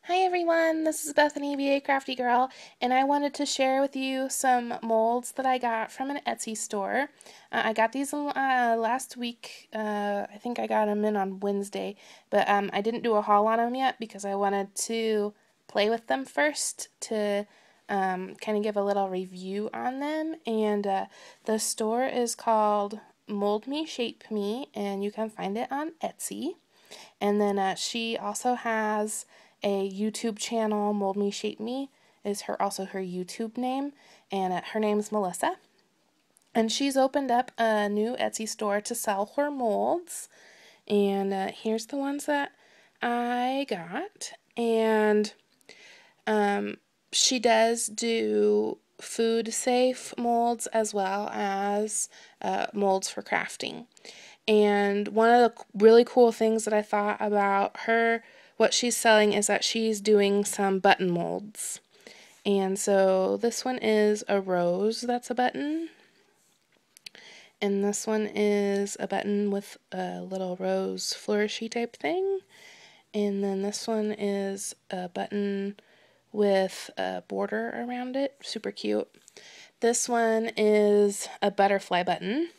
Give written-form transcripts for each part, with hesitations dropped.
Hi everyone, this is Bethany, VA Crafty Girl, and I wanted to share with you some molds that I got from an Etsy store. I got these last week. I think I got them in on Wednesday, but I didn't do a haul on them yet because I wanted to play with them first to kind of give a little review on them. And the store is called Moldmeshapeme, and you can find it on Etsy. And then she also has a YouTube channel. Mold Me Shape Me is also her YouTube name, and her name's Melissa. And she's opened up a new Etsy store to sell her molds. And here's the ones that I got. And she does do food safe molds as well as molds for crafting. And one of the really cool things that I thought about her, what she's selling, is that she's doing some button molds. And so this one is a rose that's a button. And this one is a button with a little rose flourishy type thing. And then this one is a button with a border around it. Super cute. This one is a butterfly button.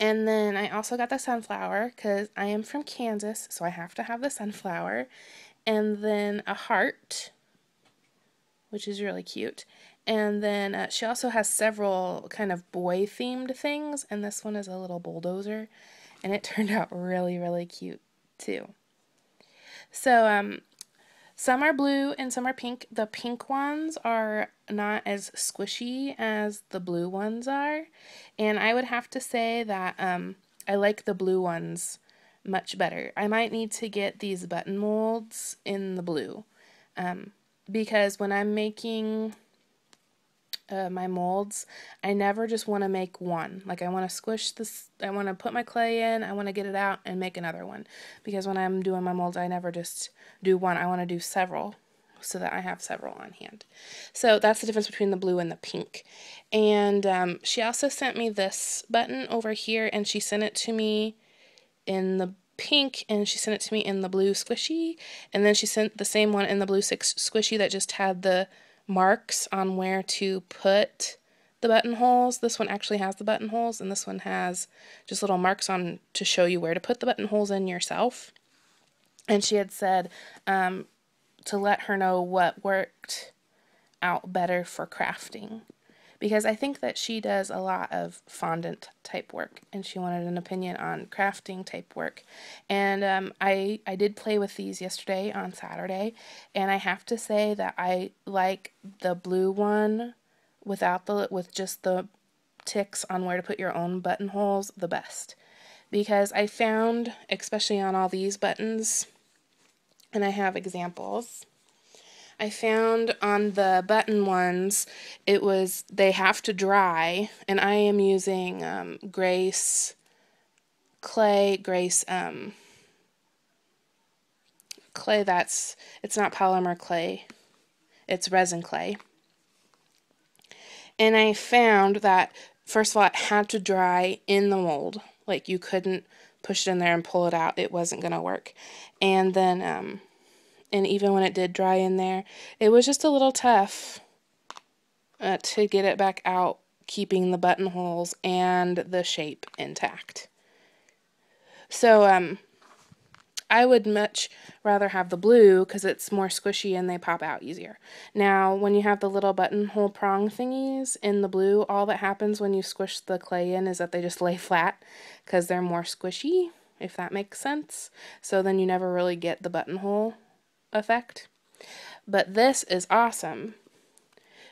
And then I also got the sunflower because I am from Kansas, so I have to have the sunflower. And then a heart, which is really cute. And then she also has several kind of boy-themed things, and this one is a little bulldozer, and it turned out really, really cute too. So some are blue and some are pink. The pink ones are not as squishy as the blue ones are. And I would have to say that I like the blue ones much better. I might need to get these button molds in the blue. Because when I'm making my molds, I never just want to make one. Like, I want to squish this, I want to put my clay in, I want to get it out and make another one. Because when I'm doing my molds, I never just do one. I want to do several so that I have several on hand. So that's the difference between the blue and the pink. And she also sent me this button over here, and she sent it to me in the pink, and she sent it to me in the blue squishy, and then she sent the same one in the blue squishy that just had the marks on where to put the buttonholes. This one actually has the buttonholes, and this one has just little marks on to show you where to put the buttonholes in yourself. And she had said to let her know what worked out better for crafting, because I think that she does a lot of fondant type work, and she wanted an opinion on crafting type work. And I did play with these yesterday on Saturday, and I have to say that I like the blue one with just the ticks on where to put your own buttonholes the best, because I found, especially on all these buttons, and I have examples, I found on the button ones, they have to dry, and I am using Grace clay, clay it's not polymer clay, it's resin clay. And I found that, first of all, it had to dry in the mold. Like, you couldn't push it in there and pull it out. It wasn't going to work. And then, and even when it did dry in there, it was just a little tough to get it back out, keeping the buttonholes and the shape intact. So I would much rather have the blue because it's more squishy and they pop out easier. Now, when you have the little buttonhole prong thingies in the blue, all that happens when you squish the clay in is that they just lay flat because they're more squishy, if that makes sense. So then you never really get the buttonhole effect. But this is awesome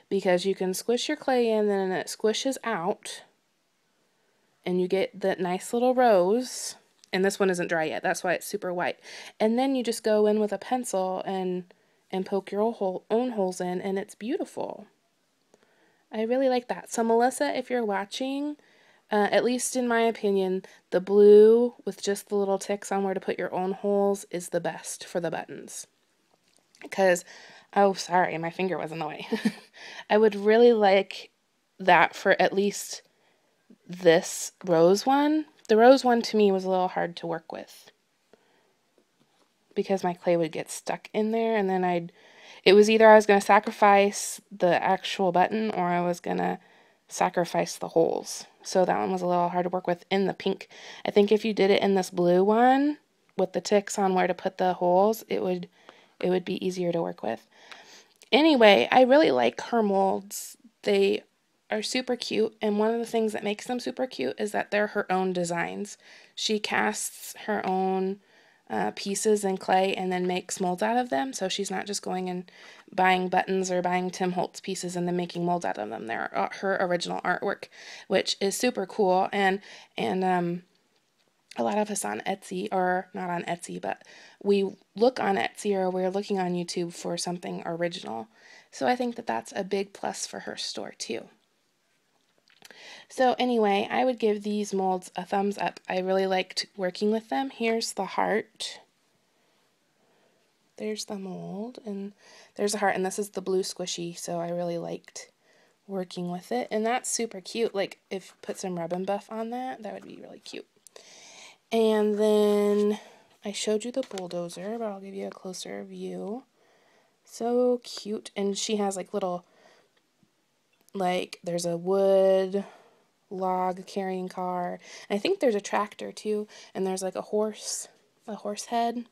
because you can squish your clay in, and it squishes out, and you get that nice little rose. And this one isn't dry yet, that's why it's super white. And then you just go in with a pencil and poke your own holes in, and it's beautiful. I really like that. So Melissa, if you're watching, at least in my opinion, the blue with just the little ticks on where to put your own holes is the best for the buttons. Because, oh, sorry, my finger was in the way. I would really like that for at least this rose one. The rose one to me was a little hard to work with because my clay would get stuck in there, and then it was either I was going to sacrifice the actual button or I was going to sacrifice the holes. So that one was a little hard to work with in the pink. I think if you did it in this blue one with the ticks on where to put the holes, it would be easier to work with. Anyway, I really like her molds. They are super cute, and one of the things that makes them super cute is that they're her own designs. She casts her own pieces in clay and then makes molds out of them, so she's not just going and buying buttons or buying Tim Holtz pieces and then making molds out of them. They're her original artwork, which is super cool, and a lot of us on Etsy, or not on Etsy, but we look on Etsy or we're looking on YouTube for something original. So I think that that's a big plus for her store too. So anyway, I would give these molds a thumbs up. I really liked working with them. Here's the heart. There's the mold, and there's a heart, and this is the blue squishy, so I really liked working with it. And that's super cute. Like, if you put some Rub and Buff on that, that would be really cute. And then I showed you the bulldozer, but I'll give you a closer view. So cute. And she has like little, like, there's a wood log carrying car. And I think there's a tractor too. And there's like a horse head.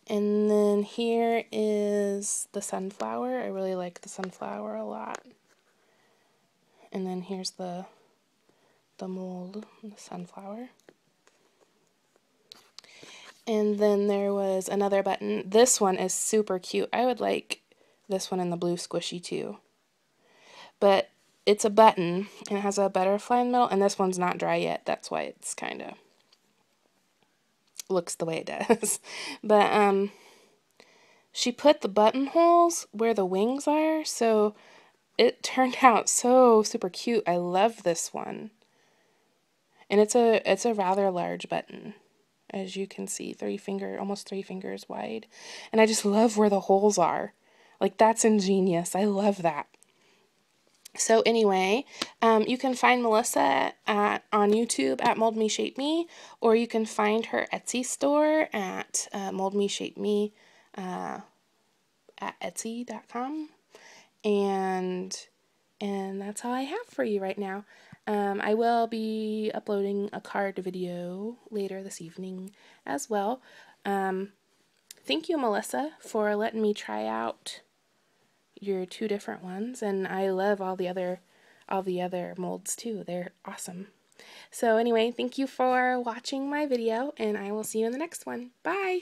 And then here is the sunflower. I really like the sunflower a lot. And then here's the mold, the sunflower. And then there was another button. This one is super cute. I would like this one in the blue squishy too. But it's a button, and it has a butterfly in the middle, and this one's not dry yet. That's why it's kind of looks the way it does. But she put the buttonholes where the wings are, so it turned out so super cute. I love this one. And it's a rather large button. As you can see, almost 3 fingers wide. And I just love where the holes are. Like, that's ingenious. I love that. So anyway, you can find Melissa on YouTube at Moldmeshapeme, or you can find her Etsy store at Moldmeshapeme at Etsy.com. And that's all I have for you right now. I will be uploading a card video later this evening as well. Thank you, Melissa, for letting me try out your 2 different ones, and I love all the other molds too. They're awesome. So anyway, thank you for watching my video, and I will see you in the next one. Bye!